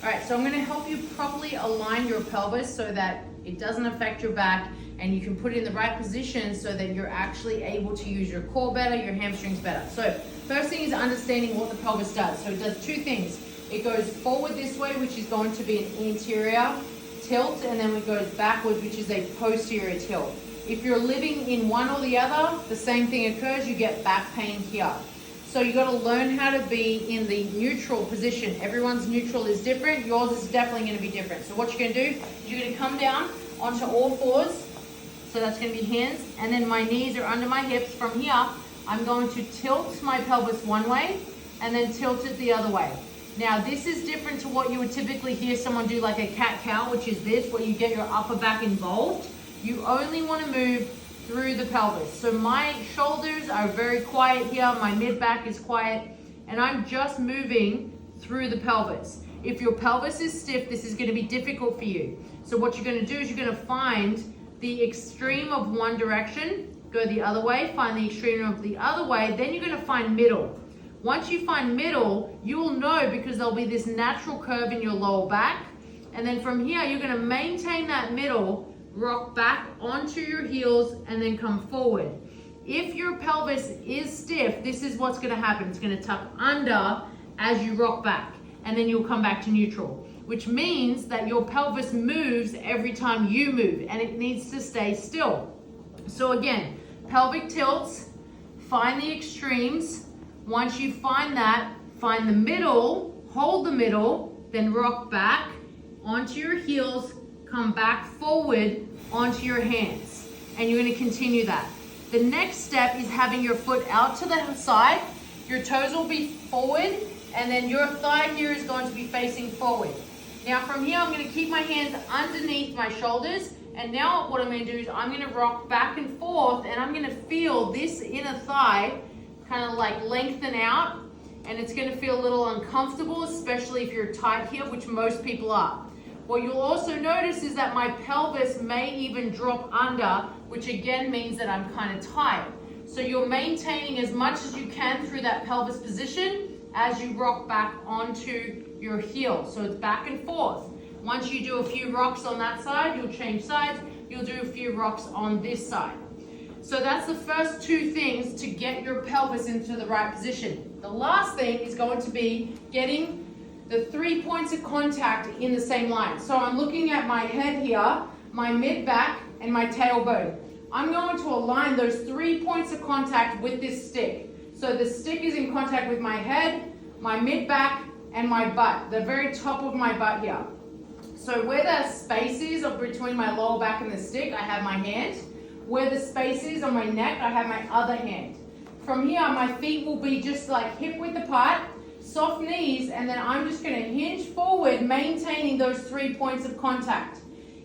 All right, so I'm gonna help you properly align your pelvis so that it doesn't affect your back and you can put it in the right position so that you're actually able to use your core better, your hamstrings better. So first thing is understanding what the pelvis does. So it does two things. It goes forward this way, which is going to be an anterior tilt, and then it goes backwards, which is a posterior tilt. If you're living in one or the other, the same thing occurs, you get back pain here. So you got to learn how to be in the neutral position. Everyone's neutral is different. Yours is definitely going to be different. So what you're going to do is you're going to come down onto all fours. So that's going to be hands. And then my knees are under my hips. From here, I'm going to tilt my pelvis one way and then tilt it the other way. Now this is different to what you would typically hear someone do, like a cat-cow, which is this, where you get your upper back involved. You only want to move through the pelvis. So my shoulders are very quiet here, my mid-back is quiet, and I'm just moving through the pelvis. If your pelvis is stiff, this is going to be difficult for you. So what you're going to do is you're going to find the extreme of one direction, go the other way, find the extreme of the other way, then you're going to find middle. Once you find middle, you will know because there'll be this natural curve in your lower back, and then from here you're going to maintain that middle, rock back onto your heels, and then come forward. If your pelvis is stiff, this is what's going to happen. It's going to tuck under as you rock back, and then you'll come back to neutral, which means that your pelvis moves every time you move, and it needs to stay still. So again, pelvic tilts, find the extremes. Once you find that, find the middle, hold the middle, then rock back onto your heels, come back forward onto your hands, and you're going to continue that. The next step is having your foot out to the side. Your toes will be forward, and then your thigh here is going to be facing forward. Now from here, I'm going to keep my hands underneath my shoulders, and now what I'm going to do is I'm going to rock back and forth, and I'm going to feel this inner thigh kind of like lengthen out, and it's going to feel a little uncomfortable, especially if you're tight here, which most people are. What you'll also notice is that my pelvis may even drop under, which again means that I'm kind of tight. So you're maintaining as much as you can through that pelvis position as you rock back onto your heel. So it's back and forth. Once you do a few rocks on that side, you'll change sides. You'll do a few rocks on this side. So that's the first two things to get your pelvis into the right position. The last thing is going to be getting the 3 points of contact in the same line. So I'm looking at my head here, my mid-back, and my tailbone. I'm going to align those 3 points of contact with this stick. So the stick is in contact with my head, my mid-back, and my butt, the very top of my butt here. So where the space is between my lower back and the stick, I have my hand. Where the space is on my neck, I have my other hand. From here, my feet will be just like hip width apart, soft knees, and then I'm just going to hinge forward, maintaining those 3 points of contact.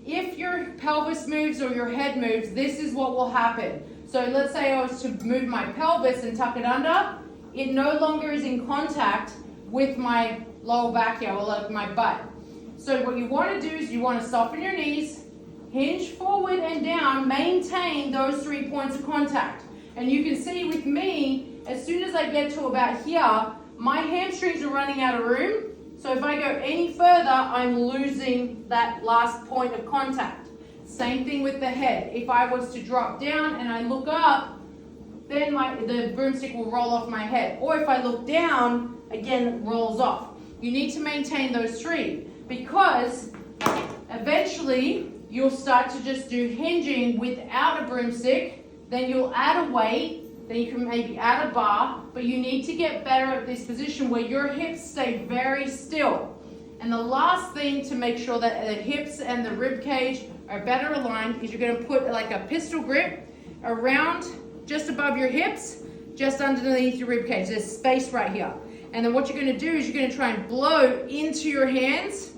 If your pelvis moves or your head moves, this is what will happen. So let's say I was to move my pelvis and tuck it under, it no longer is in contact with my lower back here, or like my butt. So what you want to do is you want to soften your knees, hinge forward and down, maintain those 3 points of contact. And you can see with me, as soon as I get to about here, my hamstrings are running out of room. So if I go any further, I'm losing that last point of contact. Same thing with the head. If I was to drop down and I look up, then the broomstick will roll off my head. Or if I look down, again, it rolls off. You need to maintain those 3 because eventually you'll start to just do hinging without a broomstick, then you'll add a weight, then you can maybe add a bar, but you need to get better at this position where your hips stay very still. And the last thing to make sure that the hips and the rib cage are better aligned is you're going to put like a pistol grip around just above your hips, just underneath your rib cage. There's space right here. And then what you're going to do is you're going to try and blow into your hands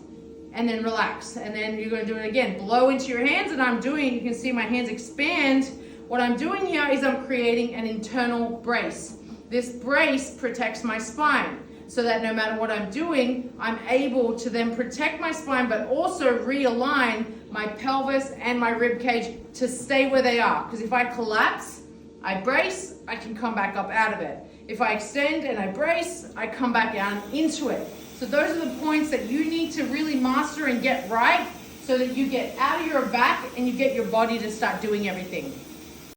and then relax. And then you're going to do it again. Blow into your hands, and you can see my hands expand. What I'm doing here is I'm creating an internal brace. This brace protects my spine so that no matter what I'm doing, I'm able to then protect my spine, but also realign my pelvis and my rib cage to stay where they are. Because if I collapse, I brace, I can come back up out of it. If I extend and I brace, I come back down into it. So those are the points that you need to really master and get right so that you get out of your back and you get your body to start doing everything.